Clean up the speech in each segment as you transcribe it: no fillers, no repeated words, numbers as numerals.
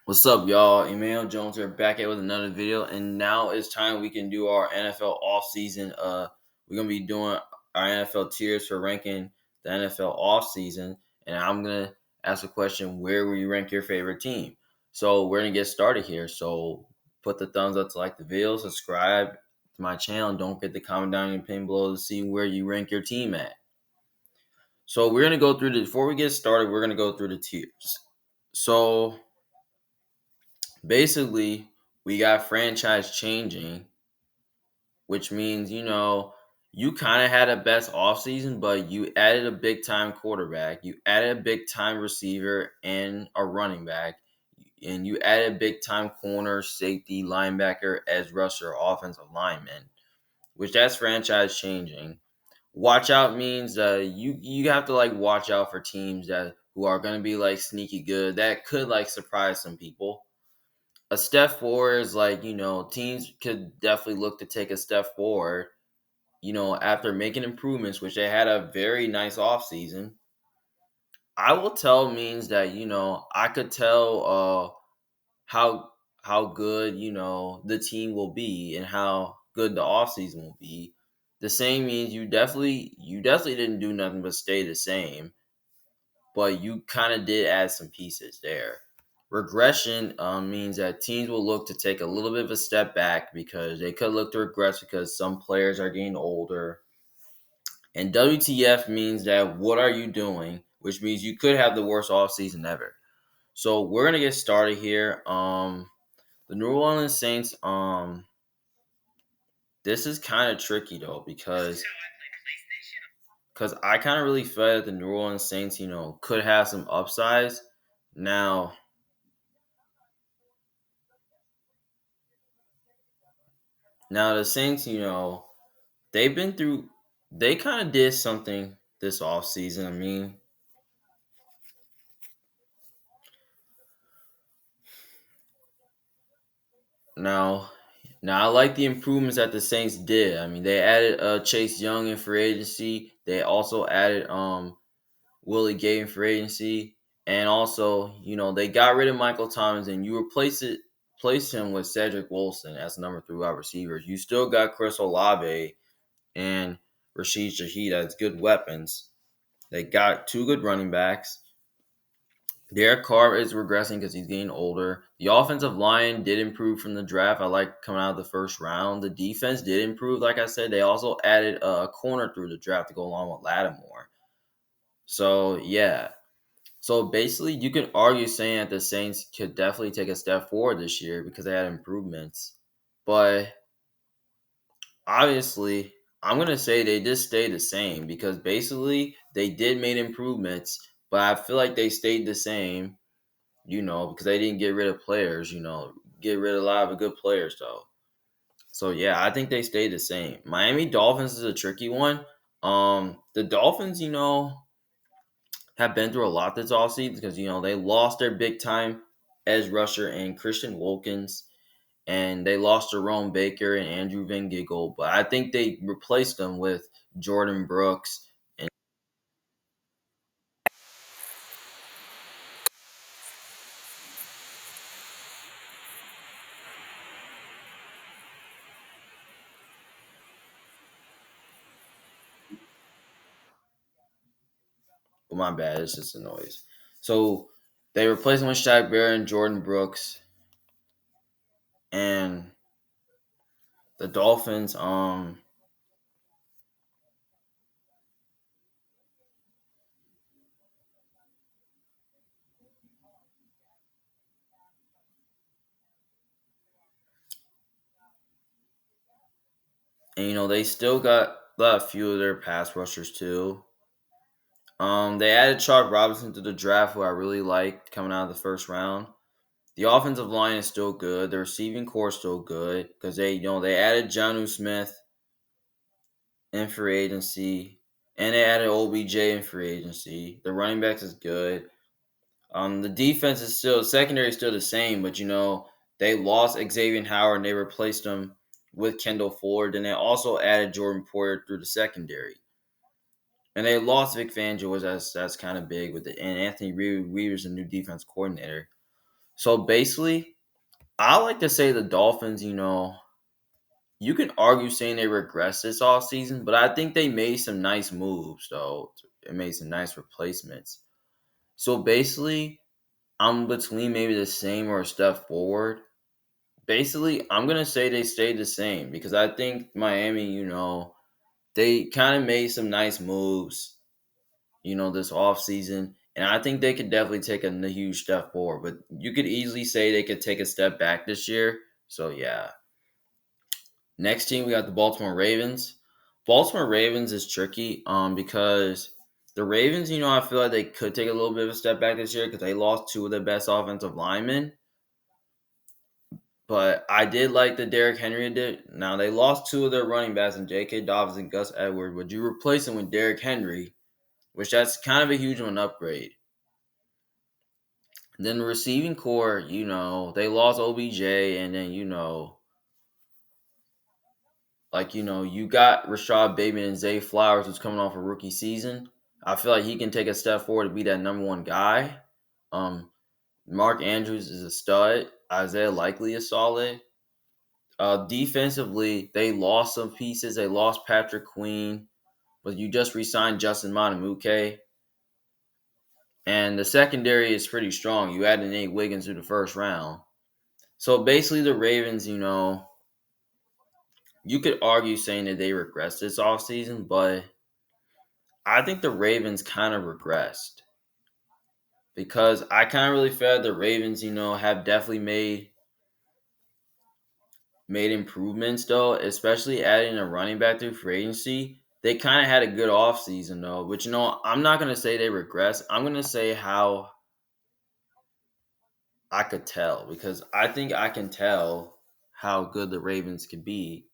What's up, y'all? Emmanuel Jones here, back at with another video, and now it's time we can do our NFL offseason. We're gonna be doing our NFL tiers for ranking the NFL offseason, and I'm gonna ask a question: where will you rank your favorite team? So we're gonna get started here. So put the thumbs up to like the video, subscribe to my channel, and don't forget to comment down in the pin below to see where you rank your team at. So we're gonna go through the before we get started. We're gonna go through the tiers. So basically, we got franchise changing, which means, you kind of had a best offseason, but you added a big time quarterback, you added a big time receiver and a running back, and you added a big time corner, safety, linebacker, edge rusher, offensive lineman, which that's franchise changing. Watch out means you have to like watch out for teams that who are going to be like sneaky good that could like surprise some people. A step forward is like, teams could definitely look to take a step forward, after making improvements, which they had a very nice offseason. I will tell means that, I could tell how good, the team will be and how good the offseason will be. The same means you definitely didn't do nothing but stay the same, but you kind of did add some pieces there. Regression means that teams will look to take a little bit of a step back because they could look to regress because some players are getting older. And WTF means that what are you doing? Which means you could have the worst offseason ever. So we're gonna get started here. The New Orleans Saints. This is kind of tricky though because I kind of really feel that the New Orleans Saints, could have some upsides. Now, now the Saints, they've been through. They kind of did something this offseason. I mean, now Now I like the improvements that the Saints did. I mean, they added Chase Young in free agency. They also added Willie Gay in free agency, and also they got rid of Michael Thomas and you replace him with Cedric Wilson as number 3 wide receivers. You still got Chris Olave and Rashid Shaheed as good weapons. They got 2 good running backs. Derek Carr is regressing because he's getting older. The offensive line did improve from the draft. I like coming out of the first round. The defense did improve, like I said. They also added a corner through the draft to go along with Lattimore. So, yeah. So, basically, you can argue saying that the Saints could definitely take a step forward this year because they had improvements. But, obviously, I'm going to say they just stayed the same because basically they did make improvements, but I feel like they stayed the same because they didn't get rid of players, get rid of a lot of good players though. So yeah, I think they stayed the same. Miami Dolphins is a tricky one. The Dolphins, have been through a lot this offseason because they lost their big time edge rusher and Christian Wilkins, and they lost Jerome Baker and Andrew Van Giggle, but I think they replaced them with Jordan Brooks. And oh, my bad, it's just a noise. So they replaced them with Shaq Barrett and Jordan Brooks. And the Dolphins, and they still got a few of their pass rushers too. They added Chuck Robinson to the draft, who I really liked coming out of the first round. The offensive line is still good. The receiving core is still good because they added Jonnu Smith in free agency, and they added OBJ in free agency. The running backs is good. The defense is still secondary is still the same, but they lost Xavier Howard and they replaced him with Kendall Ford, and they also added Jordan Poyer through the secondary. And they lost Vic Fangio, which that's kind of big with it. And Anthony Reaver's the new defense coordinator. So basically, I like to say the Dolphins, you can argue saying they regressed this off season, but I think they made some nice moves though. It made some nice replacements. So basically, I'm between maybe the same or a step forward. Basically, I'm gonna say they stayed the same because I think Miami, they kind of made some nice moves, this offseason. And I think they could definitely take a huge step forward. But you could easily say they could take a step back this year. So yeah. Next team we got the Baltimore Ravens. Baltimore Ravens is tricky because the Ravens, I feel like they could take a little bit of a step back this year because they lost two of their best offensive linemen. But I did like the Derrick Henry did. Now they lost two of their running backs in J.K. Dobbins and Gus Edwards. Would you replace them with Derrick Henry, which that's kind of a huge one upgrade. And then the receiving core, they lost OBJ, and then you got Rashad Bateman and Zay Flowers, who's coming off a rookie season. I feel like he can take a step forward to be that number one guy. Um, Mark Andrews is a stud. Isaiah Likely is solid. Defensively, they lost some pieces. They lost Patrick Queen, but you just re-signed Justin Monamuke. And the secondary is pretty strong. You added Nate Wiggins through the first round. So basically, the Ravens, you could argue saying that they regressed this offseason, but I think the Ravens kind of regressed because I kind of really felt the Ravens, have definitely made improvements though, especially adding a running back through free agency. They kind of had a good offseason though, but I'm not going to say they regress. I'm going to say how I could tell because I think I can tell how good the Ravens could be.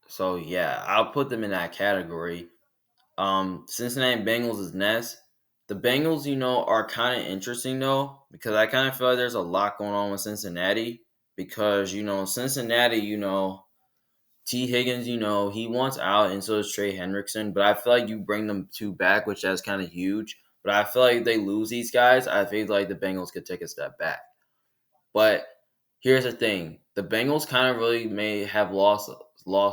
So yeah, I'll put them in that category. Cincinnati Bengals is next. The Bengals, are kind of interesting though because I kind of feel like there's a lot going on with Cincinnati because Cincinnati, T. Higgins, he wants out, and so is Trey Hendrickson. But I feel like you bring them two back, which that's kind of huge. But I feel like if they lose these guys, I feel like the Bengals could take a step back. But here's the thing: the Bengals kind of really may have lost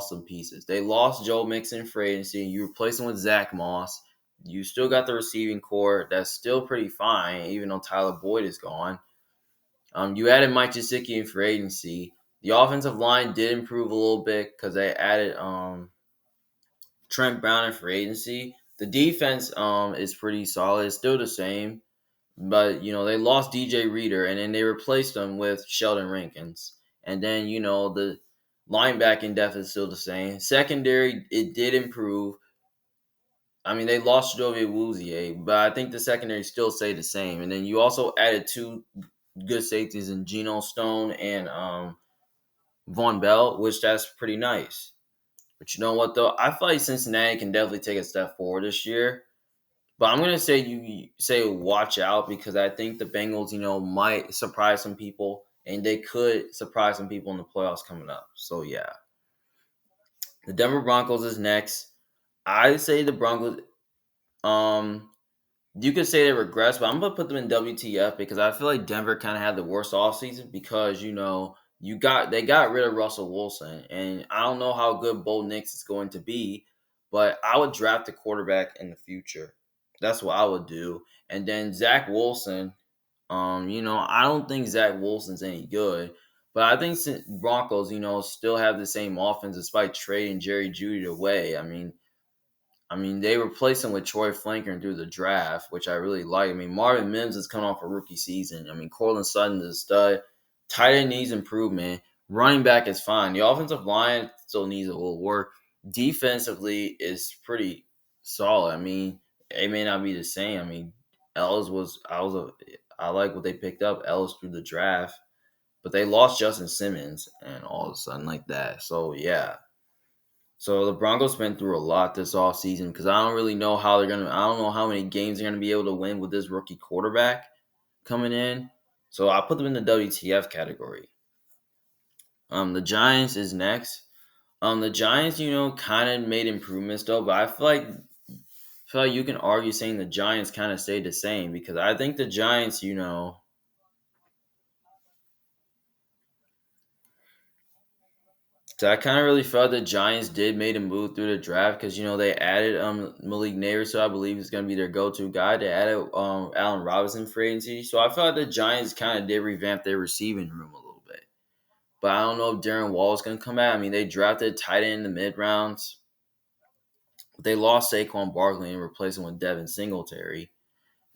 some pieces. They lost Joe Mixon for agency. You replace him with Zach Moss. You still got the receiving core that's still pretty fine, even though Tyler Boyd is gone. You added Mike Gesicki in for agency. The offensive line did improve a little bit because they added Trent Brown in for agency. The defense is pretty solid. It's still the same. But they lost DJ Reader and then they replaced him with Sheldon Rankins. And then the linebacking depth is still the same. Secondary, it did improve. I mean, they lost Jovie Wuzier, but I think the secondary still stayed the same. And then you also added two good safeties in Geno Stone and Von Bell, which that's pretty nice. But you know what though? I feel like Cincinnati can definitely take a step forward this year. But I'm gonna say you say watch out because I think the Bengals, might surprise some people, and they could surprise some people in the playoffs coming up. So yeah, the Denver Broncos is next. I say the Broncos. Um, you could say they regress, but I'm gonna put them in WTF because I feel like Denver kind of had the worst offseason because they got rid of Russell Wilson, and I don't know how good Bo Nix is going to be, but I would draft a quarterback in the future. That's what I would do, and then Zach Wilson. I don't think Zach Wilson's any good, but I think Broncos, still have the same offense despite trading Jerry Jeudy away. I mean, they replaced him with Troy Flanker through the draft, which I really like. I mean, Marvin Mims is coming off a rookie season. I mean, Cortland Sutton is a stud. Tight end needs improvement. Running back is fine. The offensive line still needs a little work. Defensively is pretty solid. I mean, it may not be the same. I mean, I like what they picked up Ellis through the draft, but they lost Justin Simmons and all of a sudden like that. So yeah. So the Broncos been through a lot this offseason because I don't really know I don't know how many games they're gonna be able to win with this rookie quarterback coming in. So I put them in the WTF category. The Giants is next. The Giants, kind of made improvements though, but I feel like you can argue saying the Giants kind of stayed the same because I think the Giants, So I kind of really felt the Giants did made a move through the draft because they added Malik Neighbors, so I believe he's going to be their go-to guy. They added Allen Robinson for agency, so I felt like the Giants kind of did revamp their receiving room a little bit. But I don't know if Darren Wall is going to come out. I mean, they drafted tight end in the mid rounds. They lost Saquon Barkley and replaced him with Devin Singletary.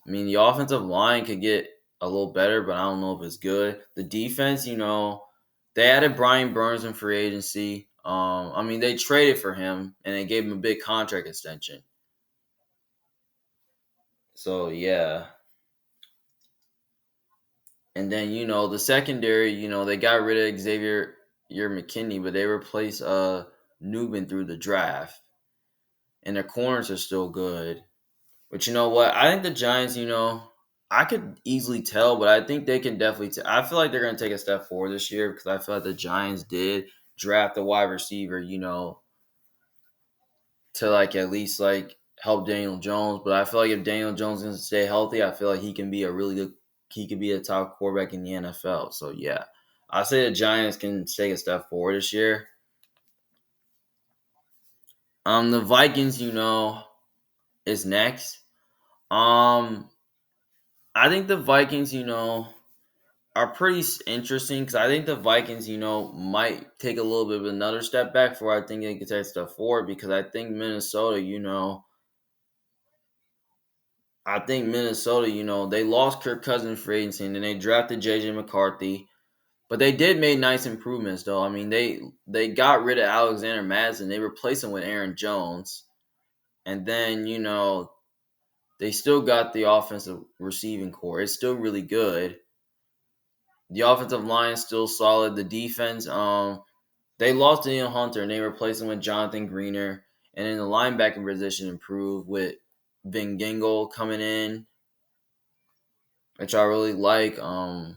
I mean, the offensive line could get a little better, but I don't know if it's good. The defense, they added Brian Burns in free agency. I mean, they traded for him and they gave him a big contract extension. So yeah, and then the secondary, they got rid of McKinney, but they replaced Newman through the draft, and their corners are still good. But you know what? I think the Giants, I could easily tell, but I think they can definitely I feel like they're going to take a step forward this year because I feel like the Giants did draft a wide receiver, to at least help Daniel Jones. But I feel like if Daniel Jones can stay healthy, I feel like he could be a top quarterback in the NFL. So yeah, I say the Giants can take a step forward this year. The Vikings, is next. I think the Vikings, are pretty interesting because I think the Vikings, might take a little bit of another step back before I think they can take a step forward because I think Minnesota, they lost Kirk Cousins for agency and then they drafted JJ McCarthy. But they did make nice improvements though. I mean, they got rid of Alexander Madison. They replaced him with Aaron Jones. And then, they still got the offensive receiving core. It's still really good. The offensive line is still solid. The defense, they lost Daniel Hunter and they replaced him with Jonathan Greener. And then the linebacking position improved with Vin Gingle coming in, which I really like. And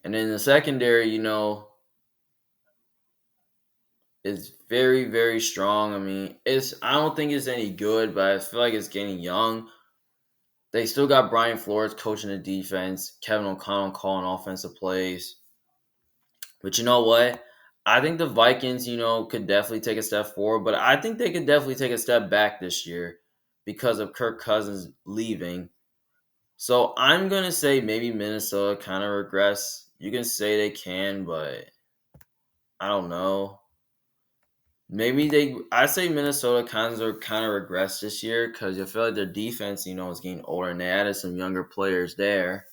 then the secondary, is very, very strong. I mean, I don't think it's any good, but I feel like it's getting young. They still got Brian Flores coaching the defense, Kevin O'Connell calling offensive plays. But you know what? I think the Vikings, could definitely take a step forward, but I think they could definitely take a step back this year because of Kirk Cousins leaving. So I'm going to say maybe Minnesota kind of regress. You can say they can, but I don't know. I say Minnesota kind of regress this year because I feel like their defense, is getting older and they added some younger players there.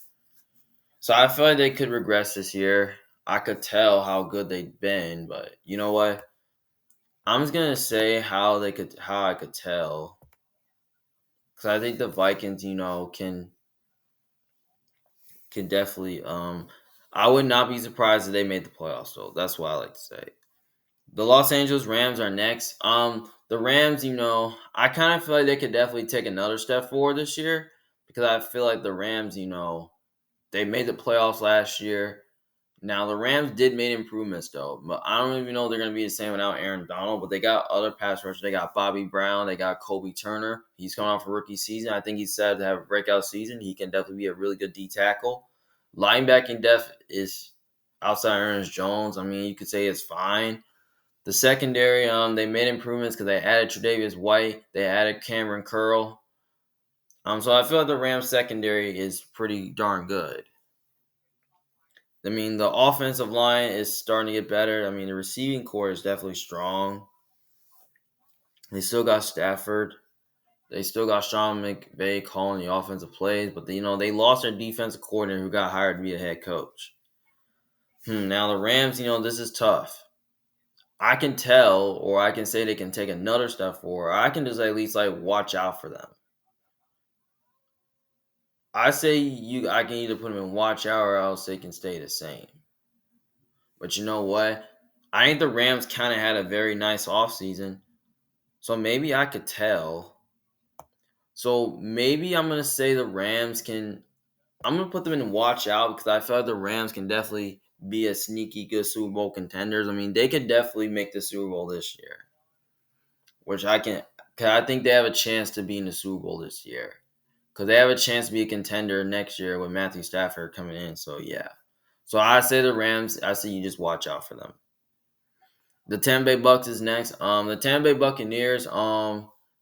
So I feel like they could regress this year. I could tell how good they've been, but you know what? I'm just gonna say how I could tell because I think the Vikings, can definitely. I would not be surprised if they made the playoffs. Though that's what I like to say. The Los Angeles Rams are next. The Rams, I kind of feel like they could definitely take another step forward this year because I feel like the Rams, they made the playoffs last year. Now the Rams did make improvements though, but I don't even know they're gonna be the same without Aaron Donald. But they got other pass rushers. They got Bobby Brown. They got Kobe Turner. He's coming off a rookie season. I think he's set to have a breakout season. He can definitely be a really good D tackle. Linebacking depth is outside Ernest Jones. I mean, you could say it's fine. The secondary, they made improvements because they added Tre'Davious White. They added Cameron Curl. So I feel like the Rams secondary is pretty darn good. I mean, the offensive line is starting to get better. I mean, the receiving core is definitely strong. They still got Stafford. They still got Sean McVay calling the offensive plays, but they lost their defensive coordinator who got hired to be a head coach. Now the Rams, this is tough. I can tell, or I can say they can take another step forward. I can just at least watch out for them. I can either put them in watch out or else they can stay the same. But you know what? I think the Rams kind of had a very nice offseason. So maybe I could tell. So maybe I'm gonna say the Rams can. I'm gonna put them in watch out because I feel like the Rams can definitely be a sneaky good Super Bowl contenders. I mean, they could definitely make the Super Bowl this year, which I can. Cause I think they have a chance to be in the Super Bowl this year because they have a chance to be a contender next year with Matthew Stafford coming in. So yeah. So I say the Rams. I say you just watch out for them. The Tampa Bay Bucks is next. The Tampa Bay Buccaneers.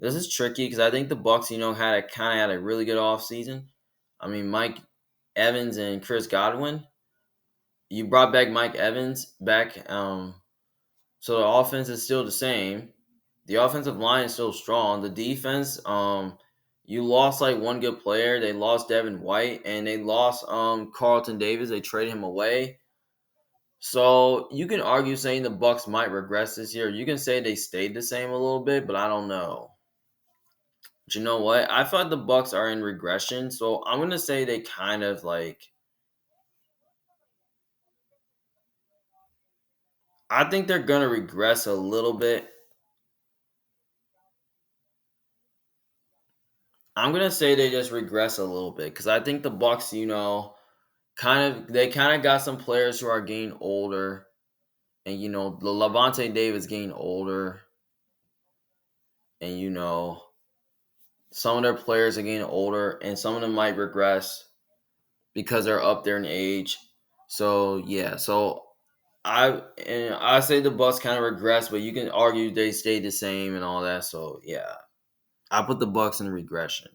This is tricky because I think the Bucks, had a really good offseason. I mean, Mike Evans and Chris Godwin. You brought back Mike Evans back. So the offense is still the same. The offensive line is still strong. The defense, you lost like one good player. They lost Devin White and they lost Carlton Davis. They traded him away. So you can argue saying the Bucks might regress this year. You can say they stayed the same a little bit, but I don't know. But you know what? I thought the Bucks are in regression, so I'm gonna say they kind of like. I think they're gonna regress a little bit. I'm gonna say they just regress a little bit because I think the Bucks, they kind of got some players who are getting older, and the Levante Davis getting older, and some of their players are getting older, and some of them might regress because they're up there in age. So yeah, I say the Bucks kind of regress, but you can argue they stayed the same and all that. So yeah, I put the Bucks in regression.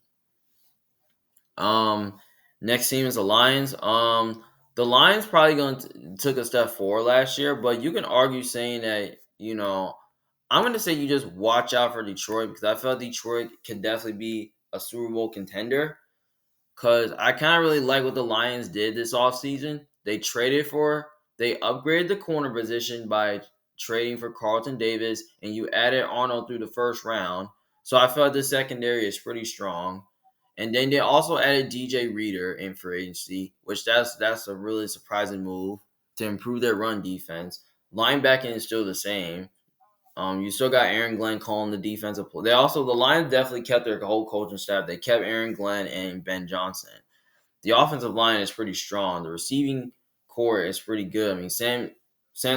Um, Next team is the Lions. The Lions probably took a step forward last year, but you can argue saying that I'm going to say you just watch out for Detroit because I felt Detroit could definitely be a Super Bowl contender. Because I kind of really like what the Lions did this offseason. They upgraded the corner position by trading for Carlton Davis, and you added Arnold through the first round. So I felt the secondary is pretty strong. And then they also added DJ Reader in free agency, which that's a really surprising move to improve their run defense. Linebacking is still the same. You still got Aaron Glenn calling the defensive play. The Lions definitely kept their whole coaching staff. They kept Aaron Glenn and Ben Johnson. The offensive line is pretty strong. The receiving core is pretty good. I mean, Sam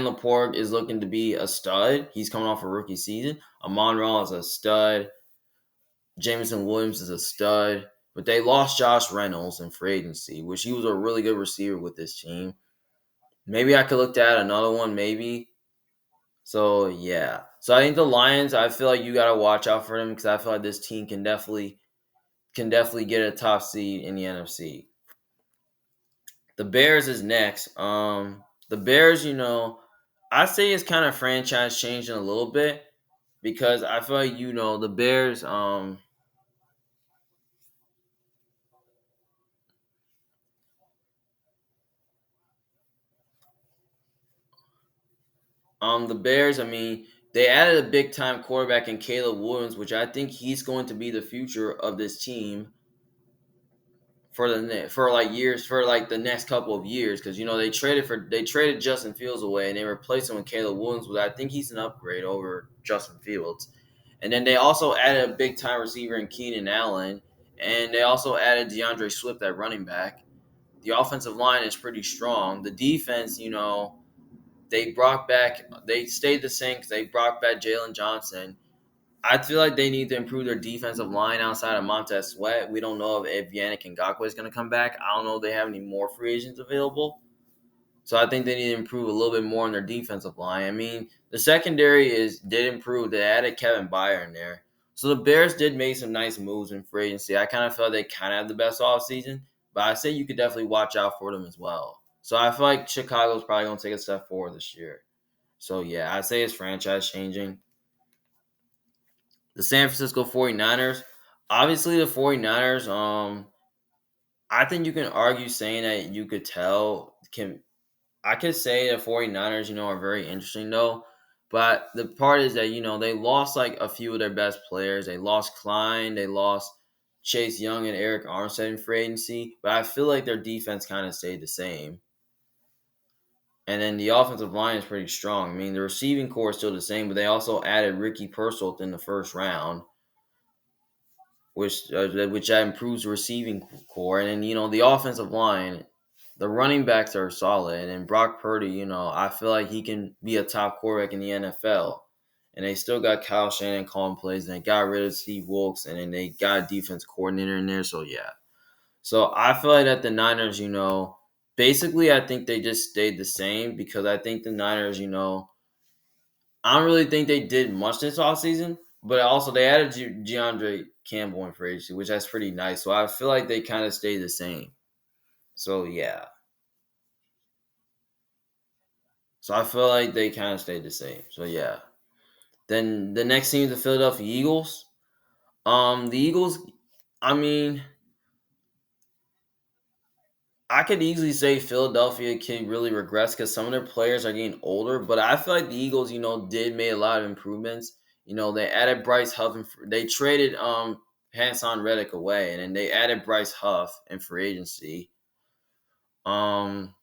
Laporte is looking to be a stud. He's coming off a rookie season. Amon Ra is a stud. Jameson Williams is a stud. But they lost Josh Reynolds in free agency, which he was a really good receiver with this team. Maybe I could look to add another one, maybe. So yeah. So I think the Lions, I feel like you gotta watch out for them because I feel like this team can definitely get a top seed in the NFC. The Bears is next. The Bears, I say it's kind of franchise changing a little bit because I feel like the Bears. The Bears. I mean, they added a big time quarterback in Caleb Williams, which I think he's going to be the future of this team for the next couple of years because they traded Justin Fields away and they replaced him with Caleb Williams, but I think he's an upgrade over Justin Fields. And then they also added a big time receiver in Keenan Allen, and they also added DeAndre Swift at running back. The offensive line is pretty strong. The defense, they stayed the same because they brought back Jalen Johnson. I feel like they need to improve their defensive line outside of Montez Sweat. We don't know if Yannick Ngakoue is going to come back. I don't know if they have any more free agents available. So I think they need to improve a little bit more on their defensive line. I mean, the secondary did improve. They added Kevin Byard in there. So the Bears did make some nice moves in free agency. I kind of felt they kind of had the best offseason, but I say you could definitely watch out for them as well. So I feel like Chicago's probably going to take a step forward this year. So yeah, I say it's franchise changing. The San Francisco 49ers. Obviously, the 49ers, I think you can argue saying that you could tell can I could say the 49ers, are very interesting though. But the part is that, they lost like a few of their best players. They lost Klein, they lost Chase Young and Eric Armstead in free agency. But I feel like their defense kind of stayed the same. And then the offensive line is pretty strong. I mean, the receiving core is still the same, but they also added Ricky Pearsall in the first round, which improves the receiving core. And then the offensive line, the running backs are solid. And then Brock Purdy, I feel like he can be a top quarterback in the NFL. And they still got Kyle Shannon calling plays, and they got rid of Steve Wilkes, and then they got a defense coordinator in there. So yeah, so I feel like that the Niners, Basically, I think they just stayed the same because I think the Niners, I don't really think they did much this offseason, but also they added DeAndre Campbell in free agency, which that's pretty nice. So I feel like they kind of stayed the same. So yeah. So I feel like they kind of stayed the same. So yeah. Then the next team is the Philadelphia Eagles. The Eagles, I mean, I could easily say Philadelphia can really regress because some of their players are getting older, but I feel like the Eagles, did make a lot of improvements. They added Bryce Huff and they traded Hassan Reddick away, and then they added Bryce Huff in free agency. Um,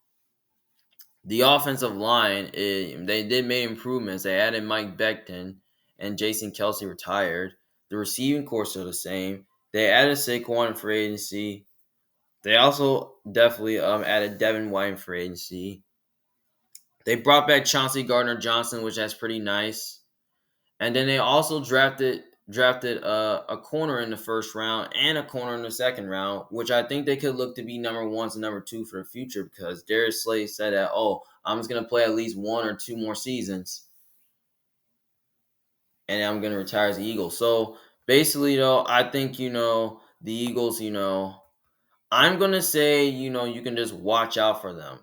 the offensive line, they did make improvements. They added Mike Becton, and Jason Kelsey retired. The receiving core still the same. They added Saquon in free agency. They also definitely added Devin White in free agency. They brought back Chauncey Gardner Johnson, which that's pretty nice. And then they also drafted a corner in the first round and a corner in the second round, which I think they could look to be number ones and number two for the future because Darius Slay said that, I'm just gonna play at least one or two more seasons and I'm gonna retire as the Eagles. So basically though, I think, the Eagles, I'm gonna say, you can just watch out for them.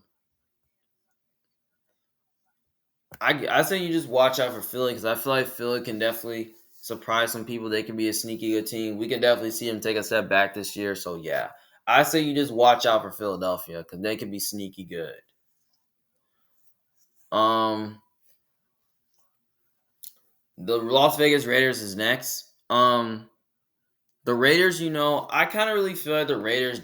I say you just watch out for Philly because I feel like Philly can definitely surprise some people. They can be a sneaky good team. We can definitely see them take a step back this year. So yeah, I say you just watch out for Philadelphia because they can be sneaky good. Um, the Las Vegas Raiders is next. The Raiders, I kind of really feel like the Raiders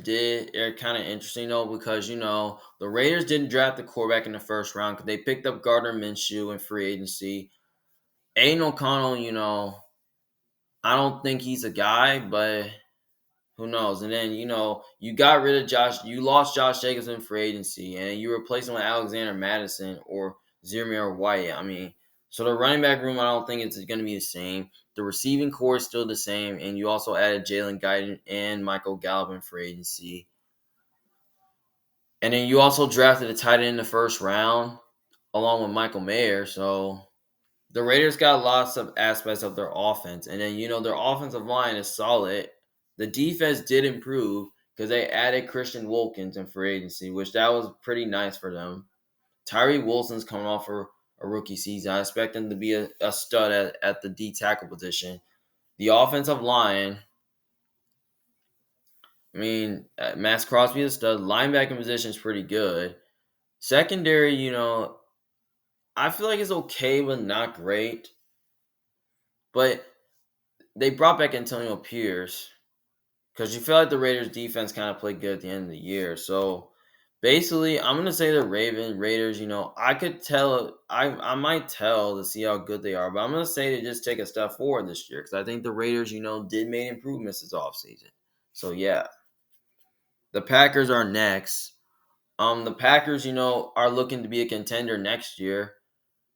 are kind of interesting though because the Raiders didn't draft the quarterback in the first round because they picked up Gardner Minshew in free agency. Aiden O'Connell, I don't think he's a guy, but who knows? And then you got rid of you lost Josh Jacobs in free agency, and you replaced him with Alexander Madison or Zimmer White. I mean, so the running back room, I don't think it's going to be the same. The receiving core is still the same, and you also added Jalen Guyton and Michael Gallup in free agency, and then you also drafted a tight end in the first round along with Michael Mayer. So the Raiders got lots of aspects of their offense, and then their offensive line is solid. The defense did improve because they added Christian Wilkins in free agency, which that was pretty nice for them. Tyree Wilson's coming off for a rookie season. I expect him to be a stud at the D tackle position. The offensive line, I mean, Max Crosby is a stud. Linebacking position is pretty good. Secondary, I feel like it's okay, but not great. But they brought back Antonio Pierce because you feel like the Raiders defense kind of played good at the end of the year. So basically, I'm gonna say the Raiders. I could tell, I might tell to see how good they are, but I'm gonna say to just take a step forward this year because I think the Raiders, did make improvements this offseason. So yeah, the Packers are next. The Packers, are looking to be a contender next year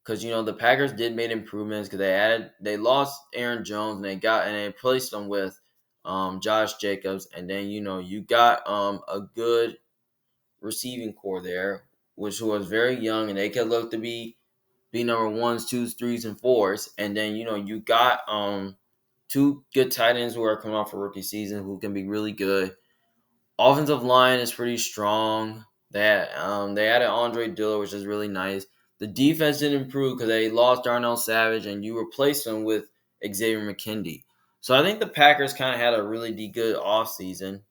because the Packers did make improvements because they lost Aaron Jones and they replaced them with Josh Jacobs, and then you got a good receiving core there, which was very young, and they could look to be number ones, twos, threes, and fours, and then you got two good tight ends who are coming off a rookie season who can be really good. Offensive line is pretty strong. They added Andre Diller, which is really nice. The defense didn't improve because they lost Darnell Savage, and you replaced them with Xavier McKinney. So I think the Packers kind of had a really good offseason.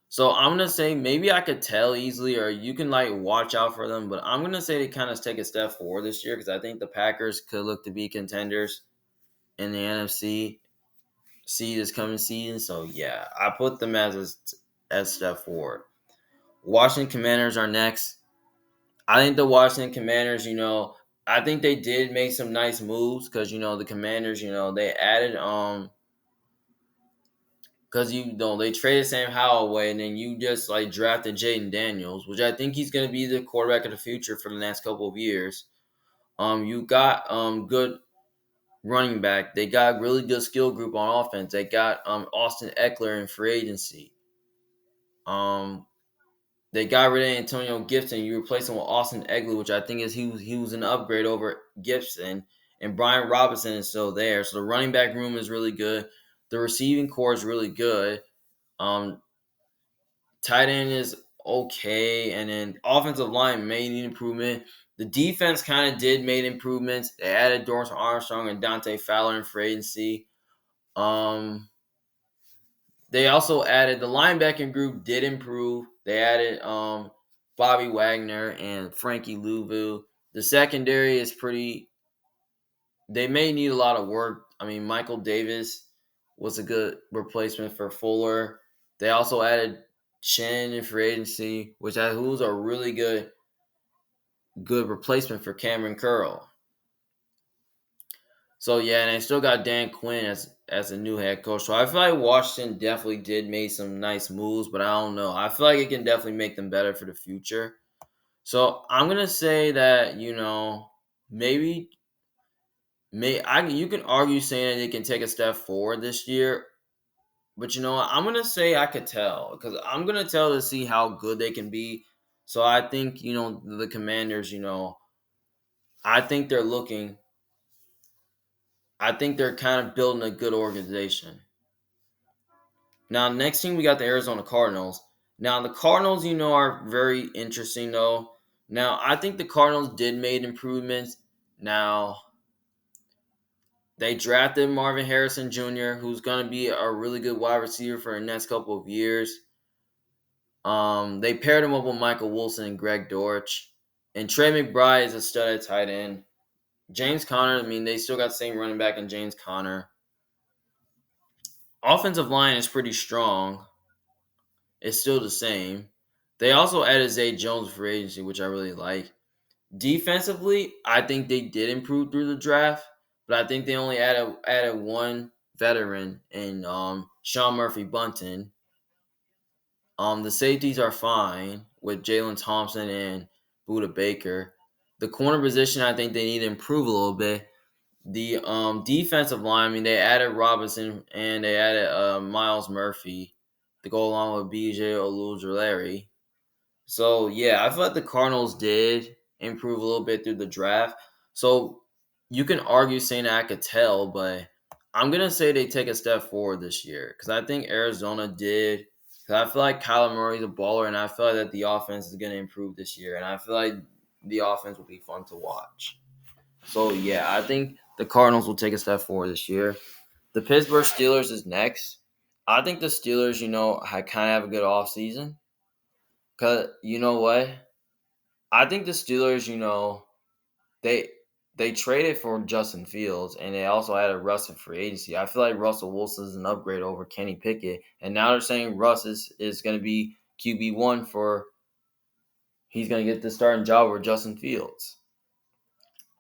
So I'm gonna say maybe I could tell easily, or you can watch out for them. But I'm gonna say they kind of take a step forward this year because I think the Packers could look to be contenders in the NFC see this coming season. So yeah, I put them as step forward. Washington Commanders are next. I think the Washington Commanders, I think they did make some nice moves because the Commanders, they added because they traded Sam Howell away and then you just drafted Jaden Daniels, which I think he's going to be the quarterback of the future for the next couple of years. You got good running back. They got really good skill group on offense. They got Austin Eckler in free agency. Um, They got rid of Antonio Gibson. You replace him with Austin Egley, which I think is he was an upgrade over Gibson. And Brian Robinson is still there. So the running back room is really good. The receiving core is really good. Um, Tight end is okay, and then offensive line may need improvement. The defense kind of did made improvements. They added Dorrance Armstrong and Dante Fowler in free agency. Um, they also added the linebacking group did improve. They added Bobby Wagner and Frankie Louvu. The secondary is pretty. They may need a lot of work. I mean, Michael Davis was a good replacement for Fuller. They also added Shen in free agency, who's a really good replacement for Cameron Curl. So yeah, and they still got Dan Quinn as a new head coach. So I feel like Washington definitely did make some nice moves, but I don't know. I feel like it can definitely make them better for the future. So I'm gonna say that maybe you can argue saying that they can take a step forward this year, but you know what? I'm gonna say I could tell because I'm gonna tell to see how good they can be. So I think the Commanders. I think they're looking. I think they're kind of building a good organization. Now, next team we got the Arizona Cardinals. Now, the Cardinals, are very interesting though. Now, I think the Cardinals did made improvements. Now, they drafted Marvin Harrison Jr., who's going to be a really good wide receiver for the next couple of years. They paired him up with Michael Wilson and Greg Dortch. And Trey McBride is a stud at tight end. James Conner, they still got the same running back in James Conner. Offensive line is pretty strong. It's still the same. They also added Zay Jones for agency, which I really like. Defensively, I think they did improve through the draft, but I think they only added one veteran in Sean Murphy Bunton. The safeties are fine with Jalen Thompson and Buda Baker. The corner position, I think they need to improve a little bit. The defensive line, they added Robinson and they added Miles Murphy to go along with BJ Olujalere. So yeah, I feel like the Cardinals did improve a little bit through the draft. So you can argue saying that I could tell, but I'm gonna say they take a step forward this year because I think Arizona did. Because I feel like Kyler Murray's a baller, and I feel like that the offense is gonna improve this year, and I feel like the offense will be fun to watch. So yeah, I think the Cardinals will take a step forward this year. The Pittsburgh Steelers is next. I think the Steelers, kind of have a good offseason. Cause you know what? I think the Steelers, they they traded for Justin Fields and they also added Russ in free agency. I feel like Russell Wilson is an upgrade over Kenny Pickett. And now they're saying Russ is gonna be QB1 for he's gonna get the starting job with Justin Fields.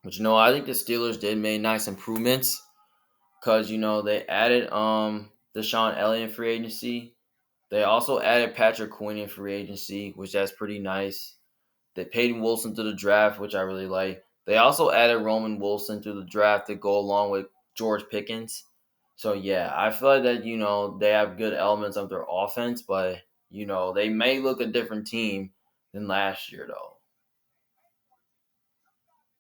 But I think the Steelers did make nice improvements. Because they added Deshaun Elliott in free agency. They also added Patrick Quinn in free agency, which that's pretty nice. They paid Wilson to the draft, which I really like. They also added Roman Wilson to the draft to go along with George Pickens. So yeah, I feel like that they have good elements of their offense, but they may look a different team than last year though,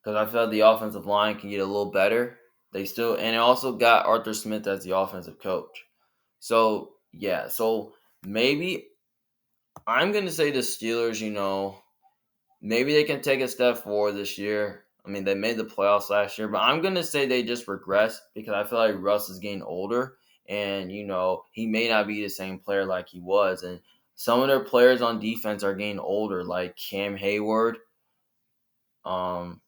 because I feel like the offensive line can get a little better. They also got Arthur Smith as the offensive coach. So yeah, so maybe I'm gonna say the Steelers, maybe they can take a step forward this year. They made the playoffs last year, but I'm gonna say they just regress because I feel like Russ is getting older, and he may not be the same player like he was, and some of their players on defense are getting older, like Cam Hayward, um,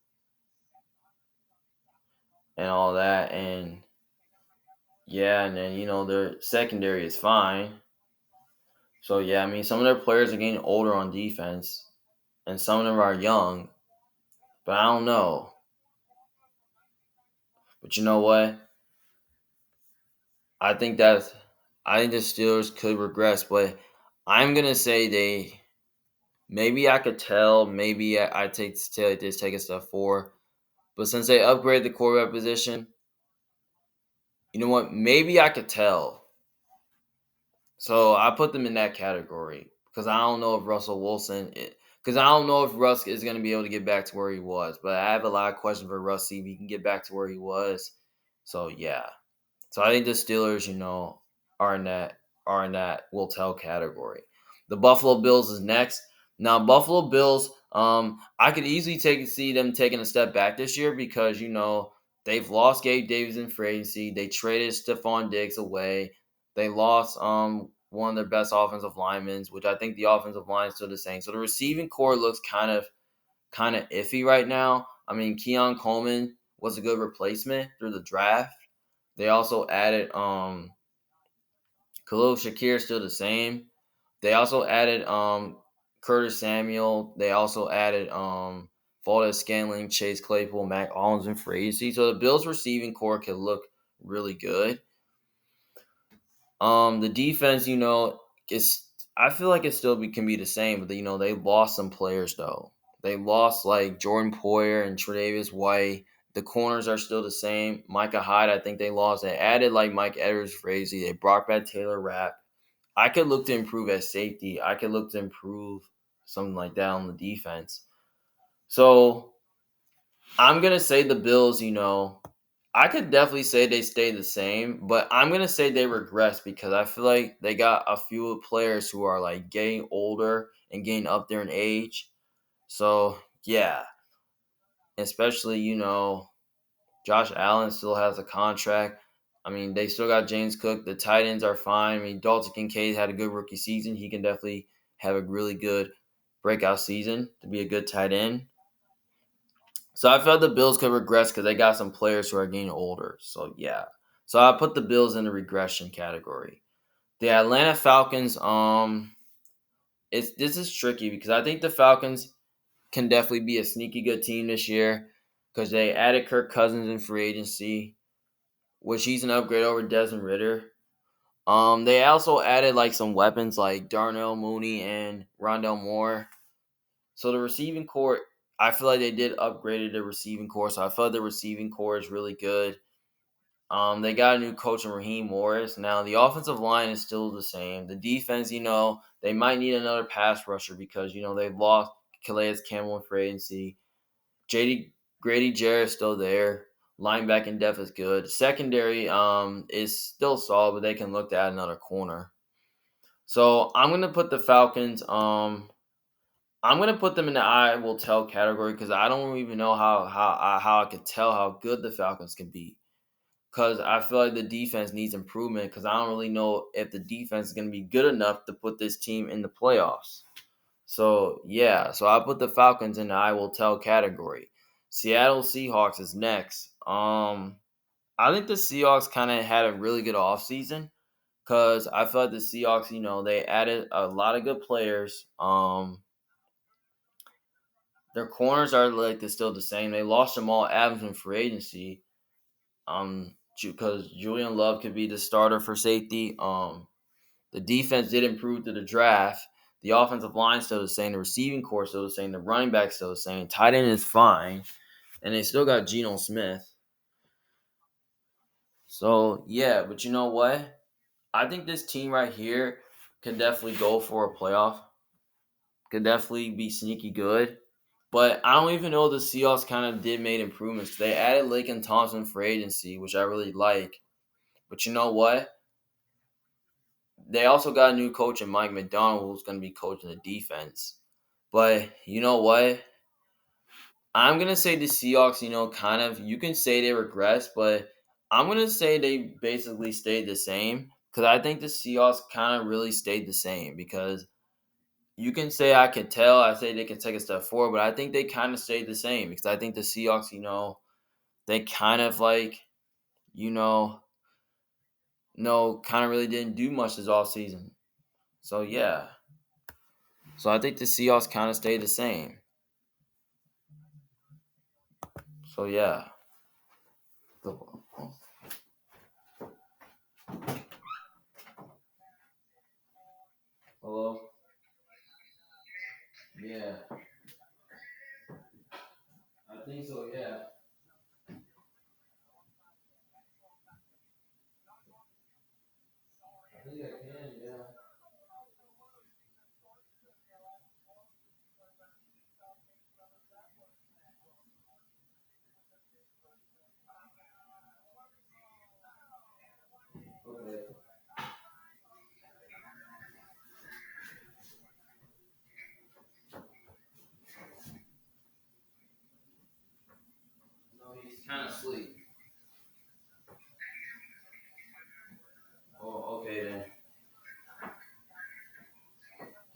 and all that, and yeah, and then their secondary is fine. So yeah, some of their players are getting older on defense, and some of them are young, but I don't know. But you know what? I think that I think the Steelers could regress, but I'm gonna say they. Maybe I could tell. Maybe I take a step forward. But since they upgraded the quarterback position, you know what? Maybe I could tell. So I put them in that category because I don't know if Russell Wilson. Because I don't know if Russ is going to be able to get back to where he was. But I have a lot of questions for Russ. See if he can get back to where he was. So yeah. So I think the Steelers, are in that will tell category. The Buffalo Bills is next. Now Buffalo Bills, I could easily see them taking a step back this year because they've lost Gabe Davis in free agency. They traded Stephon Diggs away. They lost one of their best offensive linemen, which I think the offensive line is still the same. So the receiving core looks kind of iffy right now. I mean, Keon Coleman was a good replacement through the draft. They also added Khalil Shakir, still the same. They also added Curtis Samuel. They also added Valdez Scanling, Chase Claypool, Mac Hollins, and free agency. So the Bills receiving core could look really good. The defense, is I feel like it still can be the same, but they lost some players though. They lost like Jordan Poyer and Tre'Davious White. The corners are still the same. Micah Hyde, I think they lost. They added like Mike Edwards, Frazee. They brought back Taylor Rapp. I could look to improve at safety. I could look to improve something like that on the defense. So I'm gonna say the Bills, I could definitely say they stay the same, but I'm gonna say they regress because I feel like they got a few players who are like getting older and getting up there in age. So yeah, especially Josh Allen still has a contract. I mean, they still got James Cook. The tight ends are fine. I mean, Dalton Kincaid had a good rookie season. He can definitely have a really good breakout season to be a good tight end. So I felt the Bills could regress because they got some players who are getting older. So yeah. So I put the Bills in the regression category. The Atlanta Falcons, this is tricky because I think the Falcons can definitely be a sneaky good team this year because they added Kirk Cousins in free agency, which he's an upgrade over Desmond Ritter. They also added like some weapons like Darnell Mooney and Rondell Moore. So the receiving core, I feel like they did upgrade the receiving core. So I feel like the receiving core is really good. They got a new coach in Raheem Morris. Now the offensive line is still the same. The defense, they might need another pass rusher because they've lost Calais Campbell in free agency. JD Grady Jarrett's still there. Linebacking depth is good. Secondary is still solid, but they can look to add another corner. So I'm gonna put the Falcons. I'm gonna put them in the I will tell category because I don't even know how I could tell how good the Falcons can be. Because I feel like the defense needs improvement. Because I don't really know if the defense is gonna be good enough to put this team in the playoffs. So yeah, so I put the Falcons in the I will tell category. Seattle Seahawks is next. I think the Seahawks kind of had a really good offseason because I felt like the Seahawks, they added a lot of good players. Their corners are like they're still the same. They lost Jamal Adams in free agency. Because Julian Love could be the starter for safety. The defense did improve through the draft. The offensive line still the same. The receiving core still the same. The running back still the same. Tight end is fine, and they still got Geno Smith. So yeah, but you know what? I think this team right here can definitely go for a playoff. Could definitely be sneaky good. But I don't even know the Seahawks kind of did make improvements. They added Laken Thompson for agency, which I really like. But you know what? They also got a new coach in Mike McDonald who's going to be coaching the defense. But you know what? I'm going to say the Seahawks, kind of, you can say they regress, but I'm going to say they basically stayed the same because I think the Seahawks kind of really stayed the same because you can say I can tell, I say they can take a step forward, but I think they kind of stayed the same because I think the Seahawks, they kind of like, you know, no, kind of really didn't do much this off season. So yeah. So I think the Seahawks kind of stayed the same. So yeah. Hello? Yeah. I think so, yeah. I think I can, yeah.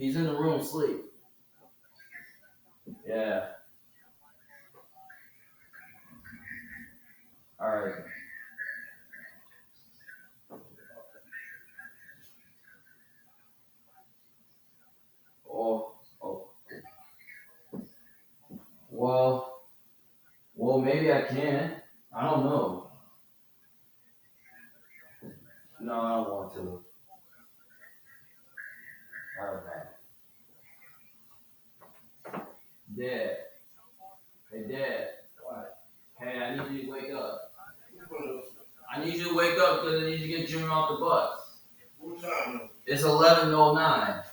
He's in the room asleep. Yeah. All right. Oh. Oh. Well. Well, maybe I can. I don't know. No, I don't want to. All right. Dad. Hey, Dad. What? Hey, I need you to wake up. I need you to wake up because I need you to get Junior off the bus. What time? It's 11:09.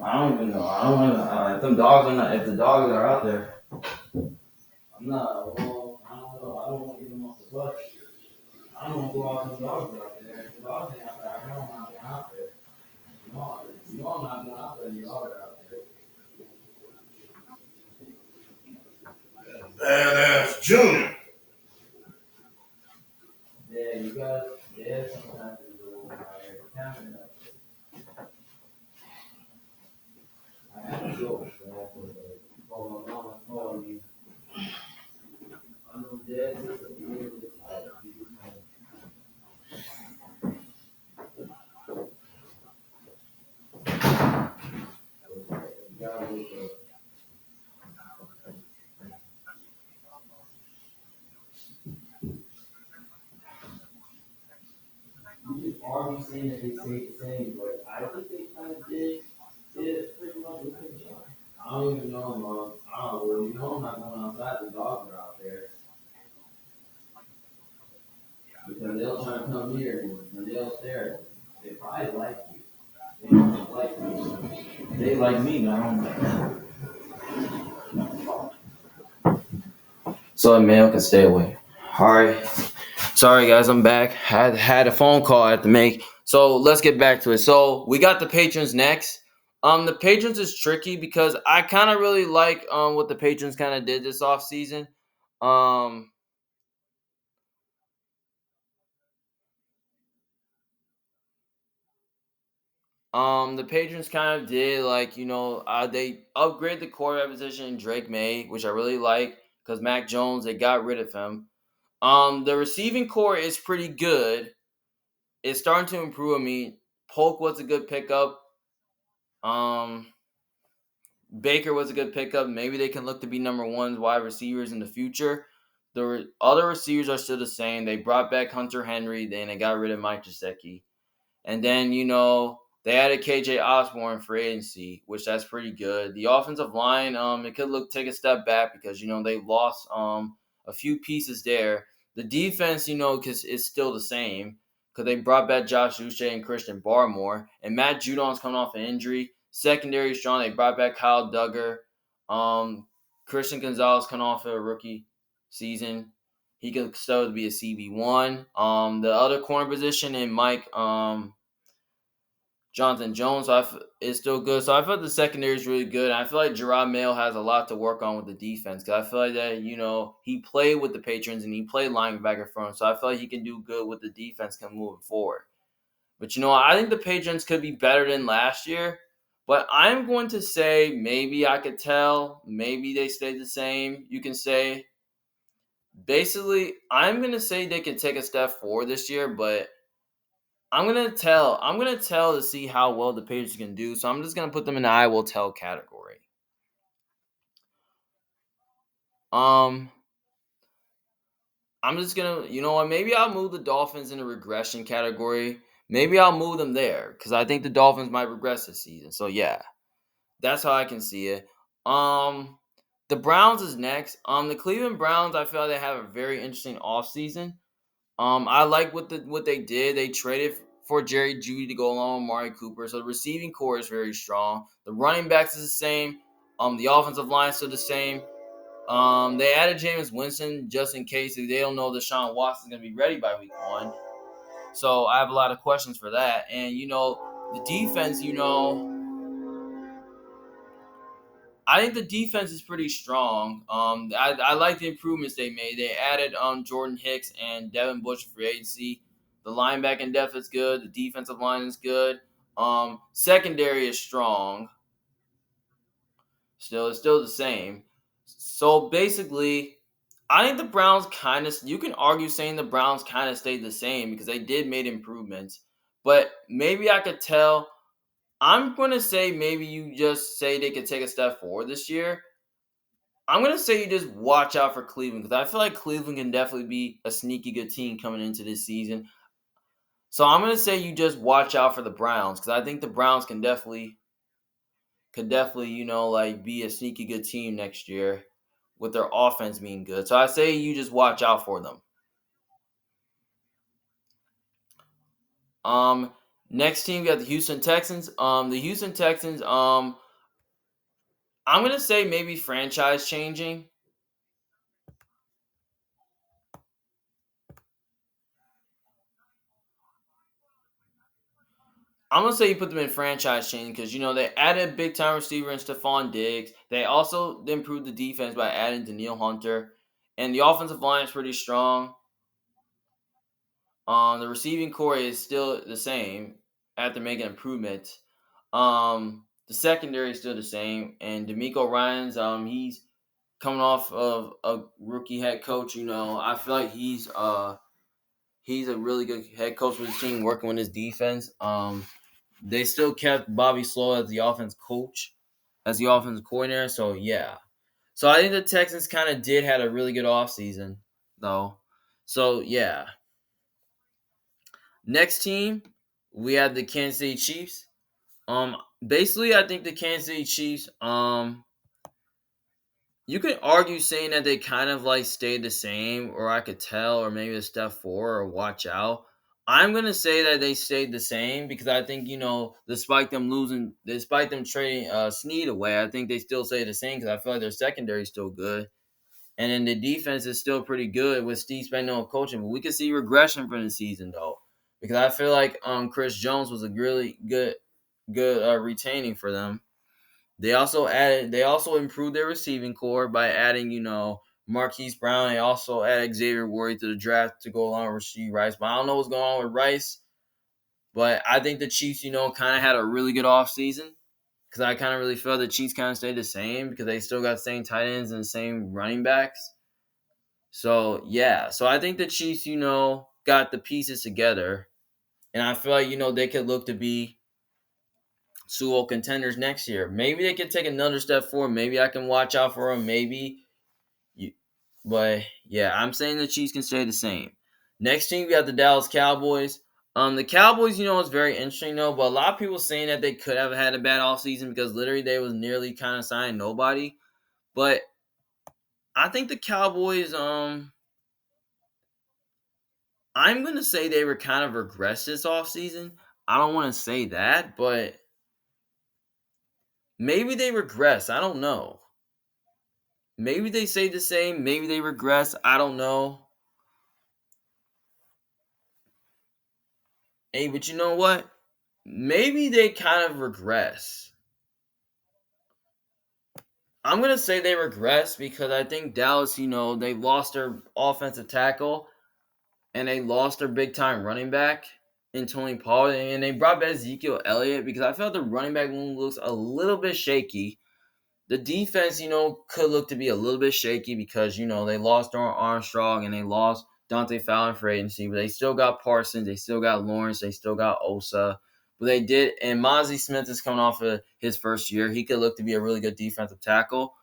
I don't even know. I don't want to. If them dogs are not, if the dogs are out there, I'm not. Well, I don't know. I don't want to get them off the bus. I don't want to go out with the dogs out there. If the dogs ain't out there, I know I'm not going out there. No, you know I'm not going out there. The dogs are out there. Badass Junior. Yeah, you got. Yeah, sometimes it's a little higher. I have to go. Hold on, hold on. I know Dad is a little bit tired. You gotta wake up. You already saying that they stayed the same, but I think they kind of did pretty much a good job. I don't even know, Mom. I don't know. You know I'm not going outside. The dogs are out there because they'll try to come here and they'll stare at you. They probably like you. They don't like me. They like me, but I don't like them. So a male can stay away. All right. Sorry, guys, I'm back. Had a phone call I had to make. So let's get back to it. So we got the patrons next. The patrons is tricky because I kind of really like what the patrons kind of did this off season. Um, the patrons kind of did like they upgrade the quarterback position in Drake May, which I really like because Mac Jones they got rid of him. The receiving core is pretty good. It's starting to improve. I mean, Polk was a good pickup. Um, Baker was a good pickup. Maybe they can look to be number one wide receivers in the future. The other receivers are still the same. They brought back Hunter Henry, then they got rid of Mike Gesicki. And then, they added KJ Osborne for agency, which that's pretty good. The offensive line, it could take a step back because, they lost a few pieces there. The defense, because it's still the same because they brought back Josh Uche and Christian Barmore. And Matt Judon's coming off an injury. Secondary is strong. They brought back Kyle Duggar. Christian Gonzalez coming off a rookie season. He could still be a CB1. The other corner position in Mike Jonathan Jones is still good. So I feel like the secondary is really good. And I feel like Gerard Mayo has a lot to work on with the defense because I feel like that, he played with the Patrons and he played linebacker for him. So I feel like he can do good with the defense moving forward. But, I think the Patrons could be better than last year. But I'm going to say maybe I could tell. Maybe they stayed the same. You can say. Basically, I'm going to say they can take a step forward this year, but I'm gonna tell. I'm gonna tell to see how well the Patriots can do. So I'm just gonna put them in the I will tell category. Um, I'm just gonna, you know what? Maybe I'll move the Dolphins in the regression category. Maybe I'll move them there because I think the Dolphins might regress this season. So yeah, that's how I can see it. Um, the Browns is next. The Cleveland Browns. I feel like they have a very interesting offseason. I like what they did. They traded for Jerry Jeudy to go along with Amari Cooper. So the receiving core is very strong. The running backs is the same. The offensive line is still the same. They added Jameis Winston just in case if they don't know Deshaun Watson is going to be ready by week 1. So I have a lot of questions for that. And the defense. I think the defense is pretty strong. I like the improvements they made. They added Jordan Hicks and Devin Bush for agency. The linebacking depth is good. The defensive line is good. Secondary is strong. Still, it's still the same. So basically, I think the Browns kind of, you can argue saying the Browns kind of stayed the same because they did make improvements. But maybe I could tell. I'm going to say maybe you just say they could take a step forward this year. I'm going to say you just watch out for Cleveland because I feel like Cleveland can definitely be a sneaky good team coming into this season. So I'm going to say you just watch out for the Browns because I think the Browns could definitely, like be a sneaky good team next year with their offense being good. So I say you just watch out for them. Um, Next team we got the Houston Texans. The Houston Texans. I'm gonna say maybe franchise changing. I'm gonna say you put them in franchise changing because they added big time receiver in Stephon Diggs. They also improved the defense by adding Daniil Hunter, and the offensive line is pretty strong. The receiving core is still the same after making improvements. The secondary is still the same, and D'Amico Ryan's he's coming off of a rookie head coach. I feel like he's a really good head coach with his team, working with his defense. They still kept Bobby Slow as the offense coach, as the offensive coordinator. So yeah, so I think the Texans kind of did had a really good offseason, though. So yeah, next team we had the Kansas City Chiefs. Basically, I think the Kansas City Chiefs. You could argue saying that they kind of like stayed the same, or I could tell, or maybe a step forward, or watch out. I'm gonna say that they stayed the same because I think despite them trading Snead away, I think they still stay the same because I feel like their secondary is still good, and then the defense is still pretty good with Steve Spagnuolo coaching. But we could see regression from the season though, because I feel like Chris Jones was a really good retaining for them. They also improved their receiving core by adding, Marquise Brown. They also added Xavier Worthy to the draft to go along with Rasheed Rice. But I don't know what's going on with Rice. But I think the Chiefs, kind of had a really good offseason because I kind of really felt the Chiefs kind of stayed the same because they still got the same tight ends and the same running backs. So, yeah. So I think the Chiefs, got the pieces together. And I feel like, they could look to be Super Bowl contenders next year. Maybe they could take another step forward. Maybe I can watch out for them. Maybe, you, but yeah, I'm saying the Chiefs can stay the same. Next team, we got the Dallas Cowboys. The Cowboys, it's very interesting though. But a lot of people saying that they could have had a bad offseason because literally they was nearly kind of signing nobody. But I think the Cowboys, I'm gonna say they were kind of regressed this offseason. I don't want to say that, but maybe they regress. I don't know. Maybe they stay the same. Maybe they regress. I don't know. Hey, but you know what? Maybe they kind of regress. I'm going to say they regress because I think Dallas, they lost their offensive tackle and they lost their big time running back in Tony Pollard. And they brought back Ezekiel Elliott because I felt the running back room looks a little bit shaky. The defense, could look to be a little bit shaky because, they lost Armstrong and they lost Dante Fowler for agency, but they still got Parsons, they still got Lawrence, they still got Osa. But they did, and Mozzie Smith is coming off of his first year. He could look to be a really good defensive tackle.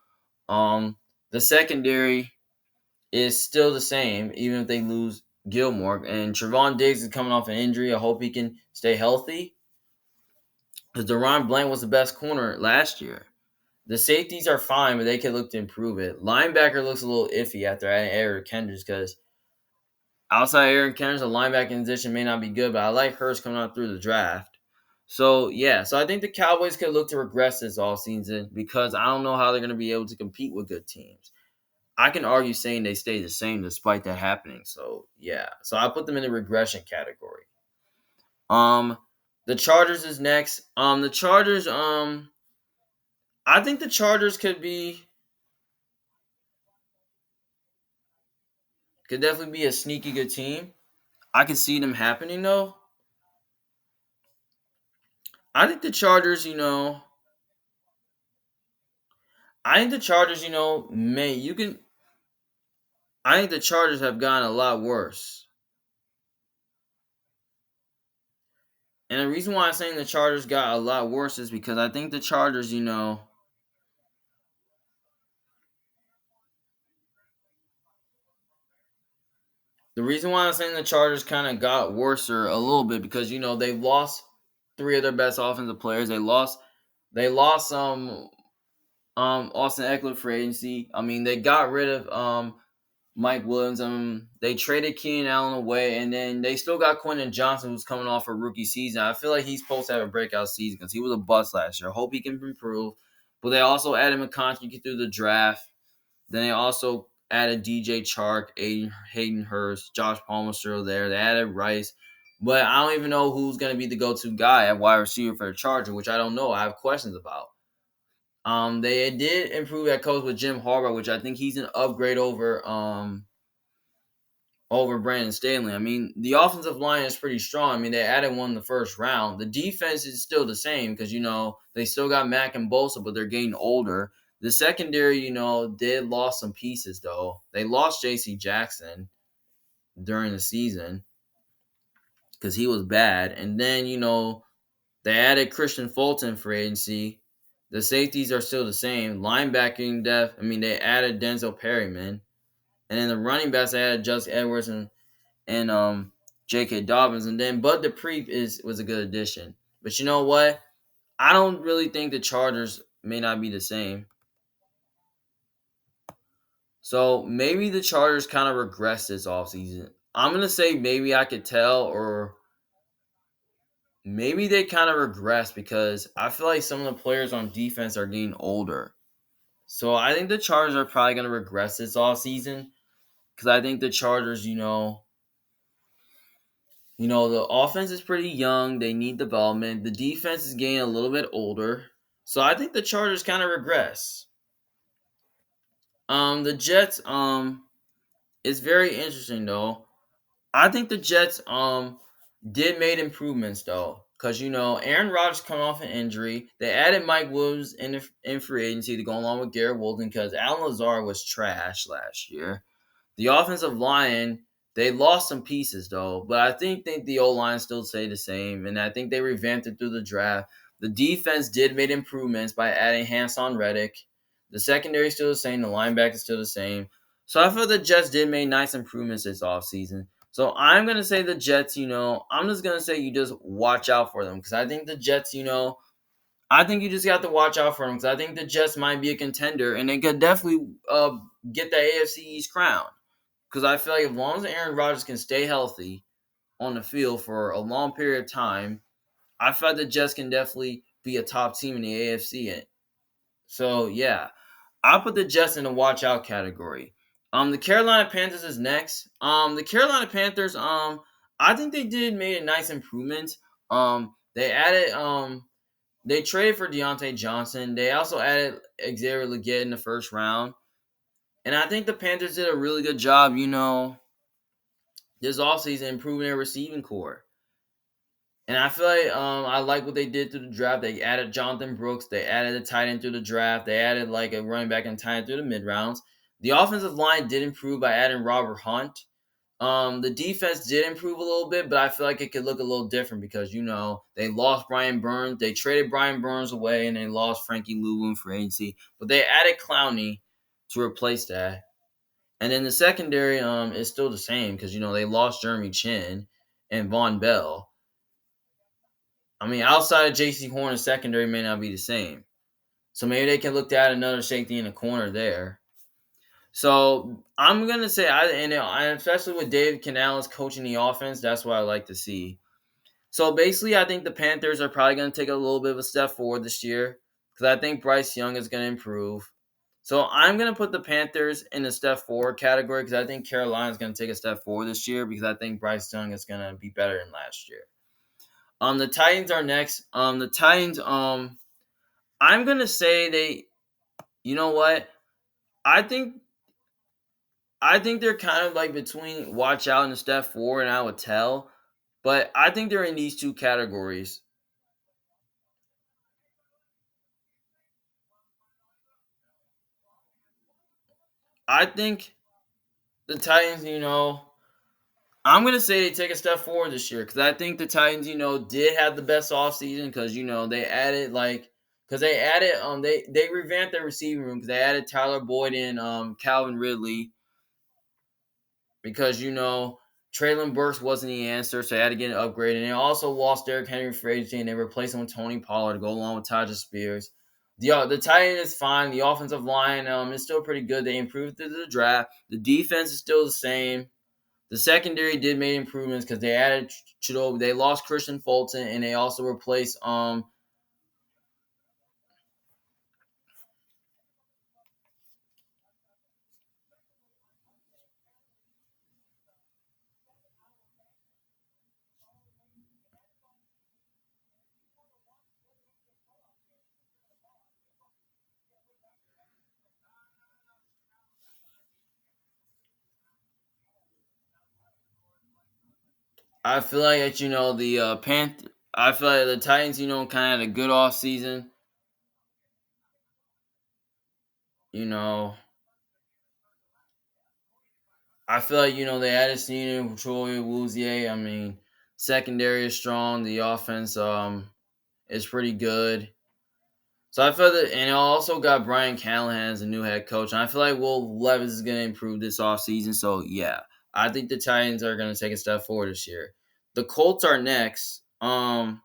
The secondary is still the same, even if they lose Gilmore. And Trevon Diggs is coming off an injury. I hope he can stay healthy. Because Deron Blank was the best corner last year. The safeties are fine, but they could look to improve it. Linebacker looks a little iffy after adding Eric Kendricks because outside Aaron Kendricks, the linebacking position may not be good, but I like Hurst coming out through the draft. So, yeah. So, I think the Cowboys could look to regress this all season because I don't know how they're going to be able to compete with good teams. I can argue saying they stay the same despite that happening. So, yeah. So, I put them in the regression category. Um, the Chargers is next. The Chargers, I think the Chargers could definitely be a sneaky good team. I can see them happening though. I think the Chargers, I think the Chargers, may you can. I think the Chargers have gotten a lot worse, and the reason why I'm saying the Chargers got a lot worse is because I think the Chargers, the reason why I'm saying the Chargers kind of got worse a little bit because they've lost three of their best offensive players. They lost Austin Eckler for agency. I mean, they got rid of Mike Williams. They traded Keenan Allen away, and then they still got Quentin Johnson, who's coming off a rookie season. I feel like he's supposed to have a breakout season because he was a bust last year. I hope he can improve. But they also added McConkey through the draft. Then they also added DJ Chark, Hayden Hurst, Josh Palmer still there. They added Rice. But I don't even know who's going to be the go-to guy at wide receiver for the Chargers, which I don't know. I have questions about. They did improve that coach with Jim Harbaugh, which I think he's an upgrade over Brandon Staley. I mean, the offensive line is pretty strong. I mean, they added one in the first round. The defense is still the same because, they still got Mack and Bosa, but they're getting older. The secondary, did lost some pieces, though. They lost J.C. Jackson during the season because he was bad. And then, they added Christian Fulton for agency. The safeties are still the same. Linebacking depth, I mean, they added Denzel Perryman. And then the running backs, they added Just Edwards and J.K. Dobbins, and then Bud Dupree was a good addition. But you know what? I don't really think the Chargers may not be the same. So maybe the Chargers kind of regress this offseason. I'm gonna say maybe I could tell, or maybe they kind of regress because I feel like some of the players on defense are getting older. So I think the Chargers are probably gonna regress this offseason because I think the Chargers, the offense is pretty young. They need development. The defense is getting a little bit older. So I think the Chargers kind of regress. The Jets, it's very interesting though. I think the Jets, did made improvements though. Because, Aaron Rodgers coming off an injury. They added Mike Williams in free agency to go along with Garrett Wilson because Alan Lazard was trash last year. The offensive line, they lost some pieces though, but I think the O line still stay the same, and I think they revamped it through the draft. The defense did make improvements by adding Hanson Reddick. The secondary is still the same. The linebacker is still the same. So I feel the Jets did make nice improvements this offseason. So I'm gonna say the Jets. I'm just gonna say you just watch out for them because I think the Jets. I think you just got to watch out for them because I think the Jets might be a contender and they could definitely get the AFC East crown. Because I feel like as long as Aaron Rodgers can stay healthy on the field for a long period of time, I feel like the Jets can definitely be a top team in the AFC. So yeah, I'll put the Jets in the watch out category. The Carolina Panthers is next. The Carolina Panthers, I think they did made a nice improvement. They added they traded for Deontay Johnson. They also added Xavier Legette in the first round. And I think the Panthers did a really good job, this offseason improving their receiving core. And I feel like I like what they did through the draft. They added Jonathan Brooks. They added a tight end through the draft. They added like a running back and tight end through the mid rounds. The offensive line did improve by adding Robert Hunt. The defense did improve a little bit, but I feel like it could look a little different because they lost Brian Burns. They traded Brian Burns away, and they lost Frankie Louvu in free agency. But they added Clowney to replace that. And then the secondary is still the same because they lost Jeremy Chin and Von Bell. I mean, outside of J.C. Horn, the secondary may not be the same. So maybe they can look to add another safety in the corner there. So I'm gonna say, especially with Dave Canales coaching the offense, that's what I like to see. So basically, I think the Panthers are probably gonna take a little bit of a step forward this year because I think Bryce Young is gonna improve. So I'm gonna put the Panthers in the step forward category because I think Carolina is gonna take a step forward this year because I think Bryce Young is gonna be better than last year. The Titans are next. The Titans, I'm gonna say they. You know what? I think I think they're kind of like between watch out and step forward, and I would tell. But I think they're in these two categories. I think the Titans, I'm gonna say they take a step forward this year because I think the Titans, did have the best offseason because they added because they added they revamped their receiving room because they added Tyler Boyd and Calvin Ridley because Traylon Burks wasn't the answer, so they had to get an upgrade. And they also lost Derrick Henry for agency and they replaced him with Tony Pollard to go along with Tyler Spears. The Titans is fine. The offensive line is still pretty good. They improved through the draft. The defense is still the same. The secondary did make improvements because they added Chidobe. They lost Christian Fulton and they also replaced I feel like that the I feel like the Titans kind of had a good off season. You know I feel like they added Senior Troy Woozier. I mean, secondary is strong. The offense is pretty good. So I feel that, and I also got Brian Callahan as a new head coach, and I feel like Will Levis is going to improve this offseason. So yeah, I think the Titans are going to take a step forward this year. The Colts are next. The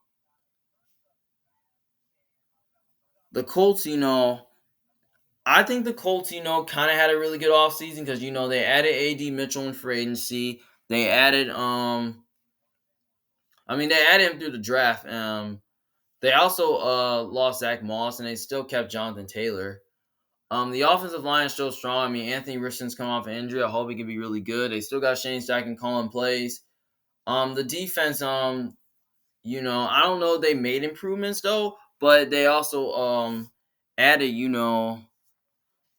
Colts, I think the Colts, kind of had a really good offseason because they added AD Mitchell in free agency. They added they added him through the draft. They also lost Zach Moss and they still kept Jonathan Taylor. The offensive line is still strong. I mean, Anthony Richardson's come off an injury. I hope he can be really good. They still got Shane Steichen calling plays. The defense, I don't know if they made improvements though, but they also added,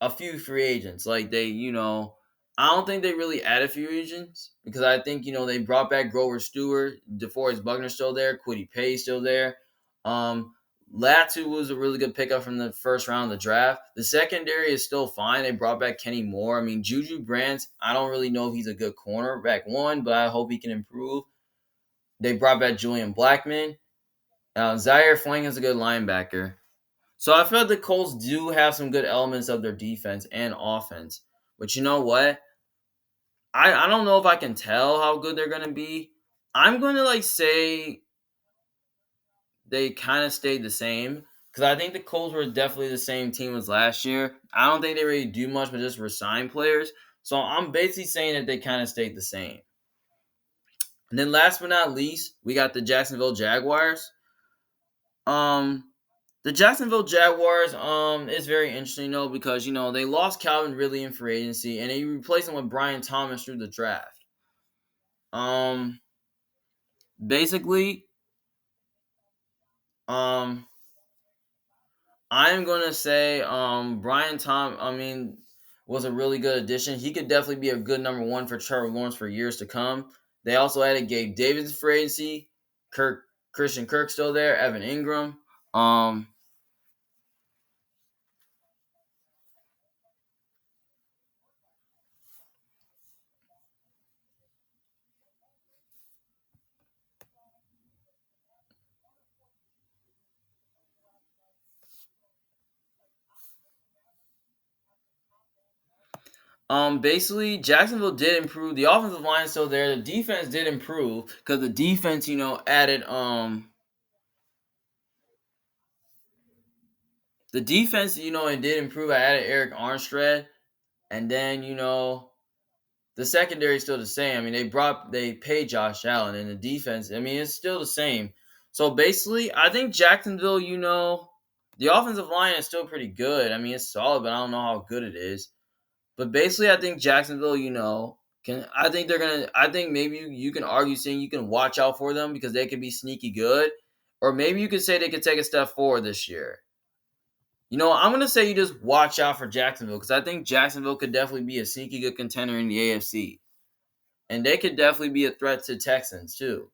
a few free agents. Like I don't think they really added free agents because I think they brought back Grover Stewart, DeForest Buckner still there, Quiddy Pay still there. Um, Latu was a really good pickup from the first round of the draft. The secondary is still fine. They brought back Kenny Moore. I mean, Juju Brents, I don't really know if he's a good cornerback one, but I hope he can improve. They brought back Julian Blackman. Zaire Flang is a good linebacker. So I feel like the Colts do have some good elements of their defense and offense. But you know what? I don't know if I can tell how good they're gonna be. I'm gonna say they kind of stayed the same. Because I think the Colts were definitely the same team as last year. I don't think they really do much but just resign players. So I'm basically saying that they kind of stayed the same. And then last but not least, we got the Jacksonville Jaguars. Um The Jacksonville Jaguars is very interesting though because they lost Calvin Ridley in free agency and they replaced him with Brian Thomas through the draft. Um Basically, um I'm gonna say Brian Tom was a really good addition. He could definitely be a good number one for Trevor Lawrence for years to come. They also added Gabe Davis for agency, Christian Kirk still there, Evan Ingram. Um Basically, Jacksonville did improve. The offensive line is still there. The defense did improve because the defense, added the defense, it did improve. I added Eric Armstead, and then the secondary is still the same. I mean, they paid Josh Allen, and the defense, I mean, it's still the same. So basically, I think Jacksonville, the offensive line is still pretty good. I mean, it's solid, but I don't know how good it is. But basically, I think Jacksonville, can I think they're gonna. I think maybe you can argue saying you can watch out for them because they could be sneaky good, or maybe you could say they could take a step forward this year. I'm gonna say you just watch out for Jacksonville because I think Jacksonville could definitely be a sneaky good contender in the AFC, and they could definitely be a threat to Texans too.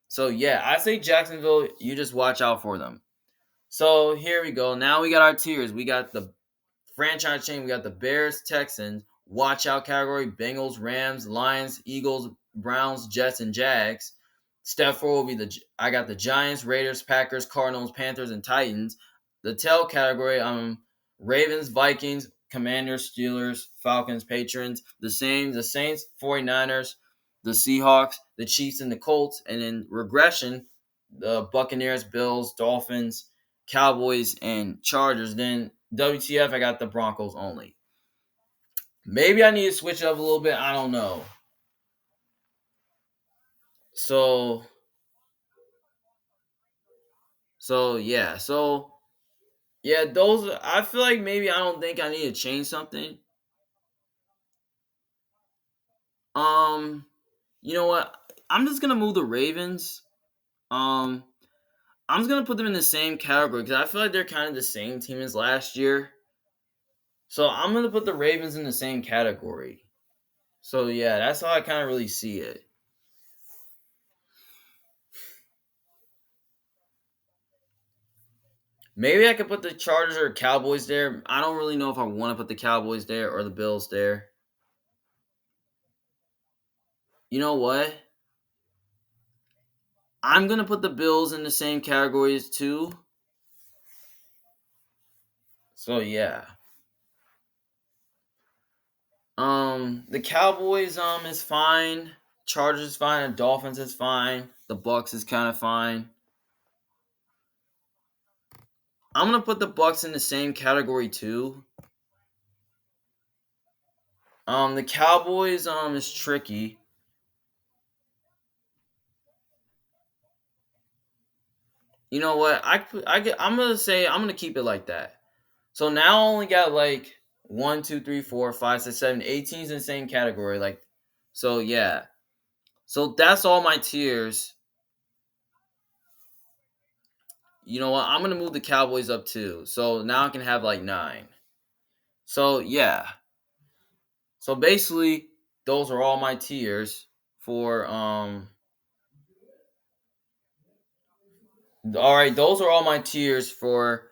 So yeah, I say Jacksonville. You just watch out for them. So here we go. Now we got our tiers. We got the franchise chain. We got the Bears, Texans, watch out category, Bengals, Rams, Lions, Eagles, Browns, Jets, and Jags. Step four will be I got the Giants, Raiders, Packers, Cardinals, Panthers, and Titans. The tail category, Ravens, Vikings, Commanders, Steelers, Falcons, Patrons. The Saints, 49ers, the Seahawks, the Chiefs, and the Colts. And in regression, the Buccaneers, Bills, Dolphins, Cowboys, and Chargers. Then WTF, I got the Broncos only. Maybe I need to switch it up a little bit. I don't know. So yeah, those I feel like maybe I don't think I need to change something. Um, you know what? I'm just gonna move the Ravens. Um, I'm just gonna put them in the same category because I feel like they're kind of the same team as last year. So I'm gonna put the Ravens in the same category. So yeah, that's how I kind of really see it. Maybe I could put the Chargers or Cowboys there. I don't really know if I want to put the Cowboys there or the Bills there. You know what? I'm gonna put the Bills in the same categories too. So yeah. The Cowboys is fine. Chargers is fine. The Dolphins is fine. The Bucks is kind of fine. I'm gonna put the Bucks in the same category too. The Cowboys is tricky. You know what? I'm gonna say I'm gonna keep it like that. So now I only got like one, two, three, four, five, six, seven, 8 teams in the same category. Like, so yeah. So that's all my tiers. You know what? I'm gonna move the Cowboys up too. So now I can have like 9. So yeah. So basically, those are all my tiers for All right, those are all my tiers for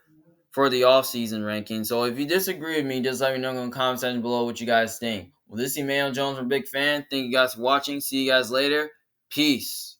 the offseason ranking. So if you disagree with me, just let me know in the comment section below what you guys think. Well, this is Emmanuel Jones from Big Fan. Thank you guys for watching. See you guys later. Peace.